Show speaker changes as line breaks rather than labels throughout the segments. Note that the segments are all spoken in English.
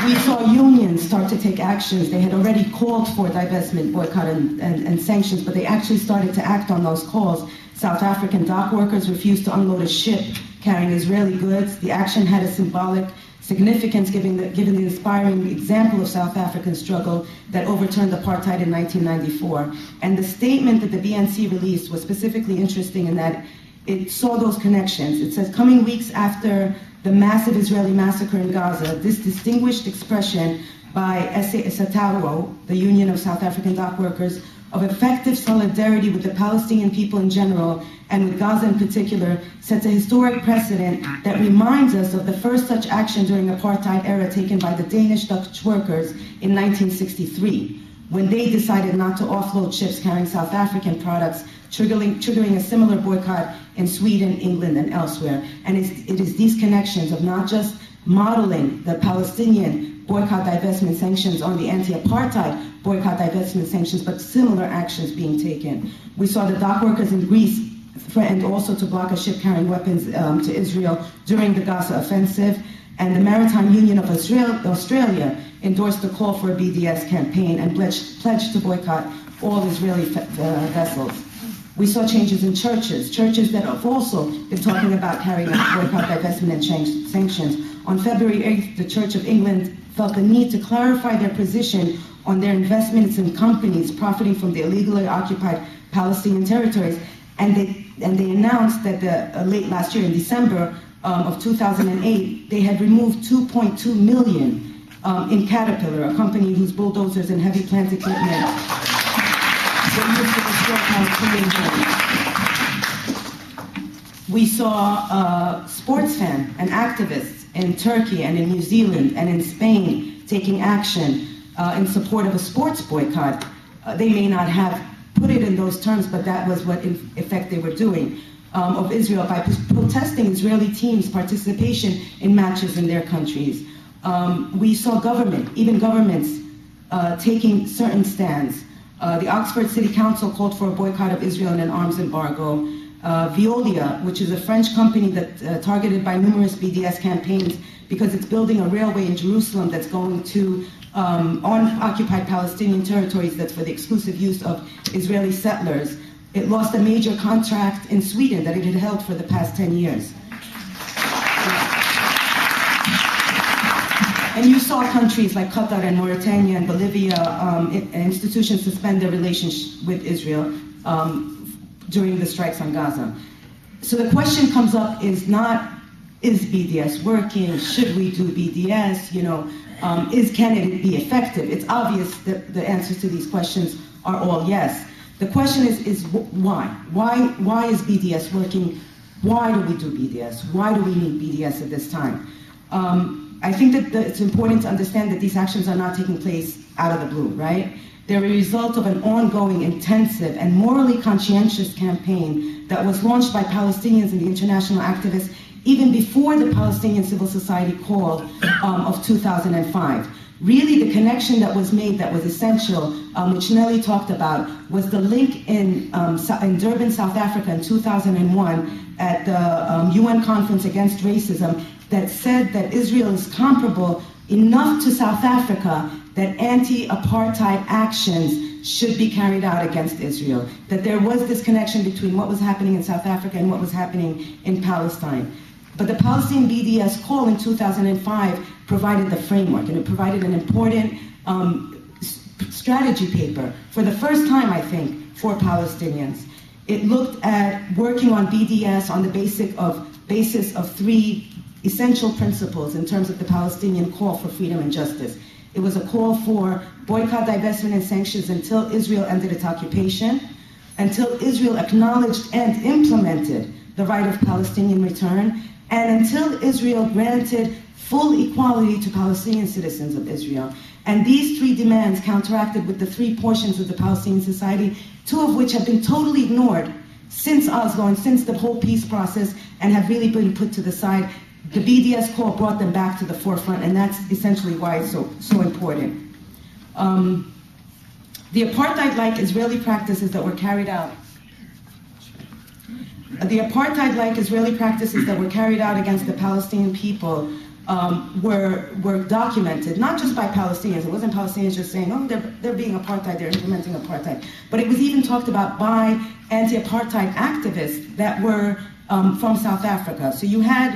We saw unions start to take actions. They had already called for divestment, boycott, and sanctions, but they actually started to act on those calls. South African dock workers refused to unload a ship carrying Israeli goods. The action had a symbolic significance given the inspiring example of South African struggle that overturned apartheid in 1994. And the statement that the BNC released was specifically interesting in that it saw those connections. It says, coming weeks after the massive Israeli massacre in Gaza, this distinguished expression by SATAWO, the Union of South African Dock Workers, of effective solidarity with the Palestinian people in general, and with Gaza in particular, sets a historic precedent that reminds us of the first such action during apartheid era taken by the Danish Dutch workers in 1963, when they decided not to offload ships carrying South African products, triggering a similar boycott in Sweden, England, and elsewhere. And it is these connections of not just modeling the Palestinian boycott, divestment, sanctions on the anti-apartheid boycott, divestment, sanctions, but similar actions being taken. We saw the dock workers in Greece threatened also to block a ship carrying weapons to Israel during the Gaza offensive, and the Maritime Union of Australia endorsed the call for a BDS campaign and pledged to boycott all Israeli vessels. We saw changes in churches that have also been talking about carrying out boycott, divestment, and sanctions. On February 8th, the Church of England felt the need to clarify their position on their investments in companies profiting from the illegally occupied Palestinian territories, and they announced that late last year, in December of 2008, they had removed $2.2 million in Caterpillar, a company whose bulldozers and heavy plant equipment were used to destroy Palestinian homes. We saw sportsmen and activists in Turkey and in New Zealand and in Spain taking action in support of a sports boycott. They may not have put it in those terms, but that was what in effect they were doing, of Israel by protesting Israeli teams' participation in matches in their countries. We saw even governments taking certain stands. The Oxford City Council called for a boycott of Israel and an arms embargo. Veolia, which is a French company that targeted by numerous BDS campaigns because it's building a railway in Jerusalem that's going to on occupied Palestinian territories that's for the exclusive use of Israeli settlers. It lost a major contract in Sweden that it had held for the past 10 years. And you saw countries like Qatar and Mauritania and Bolivia, institutions suspend their relationship with Israel during the strikes on Gaza. So the question comes up is not, is BDS working? Should we do BDS? Can it be effective? It's obvious that the answers to these questions are all yes. The question is why? Why is BDS working? Why do we do BDS? Why do we need BDS at this time? I think that it's important to understand that these actions are not taking place out of the blue, right? They're a result of an ongoing, intensive, and morally conscientious campaign that was launched by Palestinians and the international activists even before the Palestinian civil society call of 2005. Really, the connection that was made that was essential, which Nelly talked about, was the link in Durban, South Africa in 2001 at the UN Conference Against Racism that said that Israel is comparable enough to South Africa that anti-apartheid actions should be carried out against Israel. That there was this connection between what was happening in South Africa and what was happening in Palestine. But the Palestinian BDS call in 2005 provided the framework, and it provided an important strategy paper for the first time, I think, for Palestinians. It looked at working on BDS on the basis of three essential principles in terms of the Palestinian call for freedom and justice. It was a call for boycott, divestment, and sanctions until Israel ended its occupation, until Israel acknowledged and implemented the right of Palestinian return, and until Israel granted full equality to Palestinian citizens of Israel. And these three demands counteracted with the three portions of the Palestinian society, two of which have been totally ignored since Oslo and since the whole peace process and have really been put to the side. The BDS call brought them back to the forefront, and that's essentially why it's so important. The apartheid-like Israeli practices that were carried out against the Palestinian people were documented, not just by Palestinians. It wasn't Palestinians just saying, oh, they're being apartheid, they're implementing apartheid. But it was even talked about by anti-apartheid activists that were from South Africa. So you had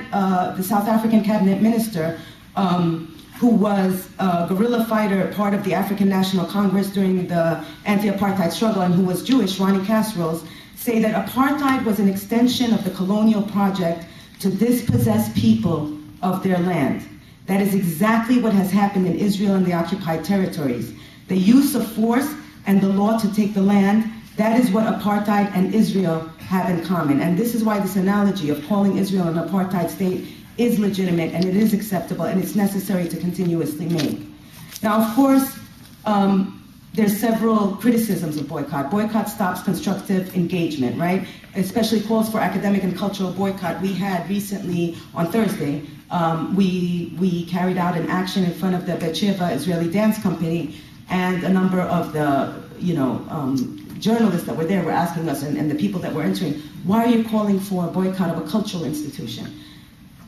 the South African cabinet minister who was a guerrilla fighter, part of the African National Congress during the anti-apartheid struggle, and who was Jewish, Ronnie Kasrils, say that apartheid was an extension of the colonial project to dispossess people of their land. That is exactly what has happened in Israel and the occupied territories. The use of force and the law to take the land, that is what apartheid and Israel have in common. And this is why this analogy of calling Israel an apartheid state is legitimate, and it is acceptable, and it's necessary to continuously make. Now, of course, there's several criticisms of boycott. Boycott stops constructive engagement, right? Especially calls for academic and cultural boycott. We had recently, on Thursday, we carried out an action in front of the Betsheva Israeli Dance Company, and a number of the, journalists that were there were asking us, and the people that were entering, why are you calling for a boycott of a cultural institution?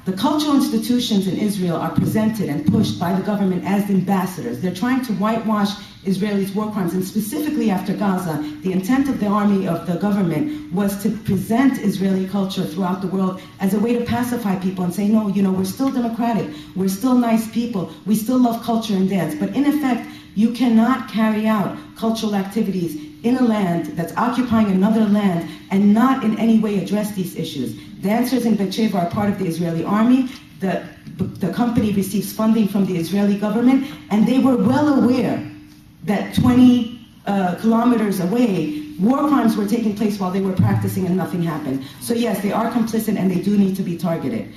The cultural institutions in Israel are presented and pushed by the government as ambassadors. They're trying to whitewash Israelis' war crimes, and specifically after Gaza, the intent of the army of the government was to present Israeli culture throughout the world as a way to pacify people and say, no, we're still democratic, we're still nice people, we still love culture and dance. But in effect, you cannot carry out cultural activities in a land that's occupying another land and not in any way address these issues. Dancers in Betsheva are part of the Israeli army. The company receives funding from the Israeli government, and they were well aware that 20 kilometers away, war crimes were taking place while they were practicing and nothing happened. So yes, they are complicit and they do need to be targeted.